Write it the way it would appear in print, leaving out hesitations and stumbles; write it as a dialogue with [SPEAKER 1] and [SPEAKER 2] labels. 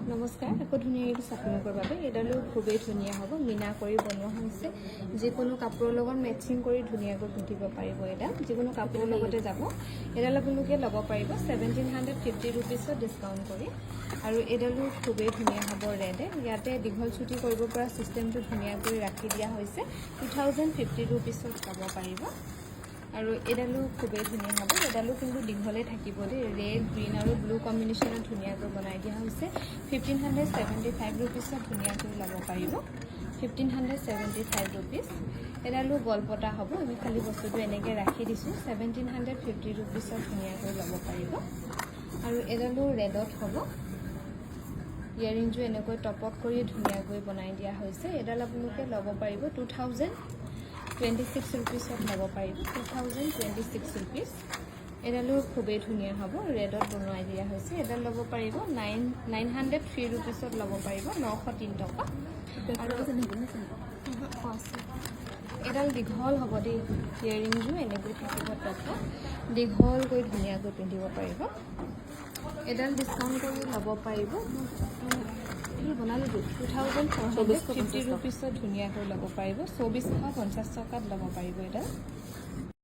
[SPEAKER 1] নমস্কাৰ, আকৌ ধুনীয়া এইটো আপোনালোকৰ বাবে এডালো খুবেই ধুনীয়া হ'ব। মীনা কৰি বনোৱা হৈছে, যিকোনো কাপোৰৰ লগত মেচিং কৰি ধুনীয়াকৈ পিন্ধিব পাৰিব। এডাল যিকোনো কাপোৰৰ লগতে যাব। এডাল আপোনালোকে ল'ব পাৰিব 1750 ৰুপিছত ডিছকাউণ্ট কৰি। আৰু এডালো খুবেই ধুনীয়া হ'ব ৰেডে। ইয়াতে দীঘল ছুটি কৰিব পৰা ছিষ্টেমটো ধুনীয়াকৈ ৰাখি দিয়া হৈছে। 2050 ৰুপিছত পাব পাৰিব। আৰু এডালো খুবেই ধুনীয়া হ'ব। এডালো কিন্তু দীঘলে থাকিব দেই। ৰেড, গ্ৰীণ আৰু ব্লু কম্বিনেশ্যনত ধুনীয়াকৈ বনাই দিয়া হৈছে। 1575 ৰুপিছত ধুনীয়াকৈ ল'ব পাৰিব। 1575 ৰুপিছ। এডালো গলপতা হ'ব। আমি খালি বস্তুটো এনেকৈ ৰাখি দিছোঁ। 1750 ৰুপিছত ধুনীয়াকৈ ল'ব পাৰিব। আৰু এডালো ৰেডত হ'ব। ইয়েৰিংটো এনেকৈ টপত কৰি ধুনীয়াকৈ বনাই দিয়া হৈছে। এডাল আপোনালোকে ল'ব পাৰিব 2026 ৰুপিছত ল'ব পাৰিব। 2026 ৰুপিছ। এডালো খুবেই ধুনীয়া হ'ব। ৰেডত বনাই দিয়া হৈছে। এডাল ল'ব পাৰিব 903 ৰুপিছত ল'ব পাৰিব। 903 টকা। আৰু এডাল দীঘল হ'ব দেই। ইয়েৰিংযোৰ এনেকৈ থাকিব টপত। দীঘলকৈ ধুনীয়াকৈ পিন্ধিব পাৰিব। এডাল ডিছকাউণ্ট কৰি ল'ব পাৰিব। বনালোঁ 2050 ৰুপিছত ধুনীয়াকৈ ল'ব পাৰিব। 2450 টকাত ল'ব পাৰিব এডাল।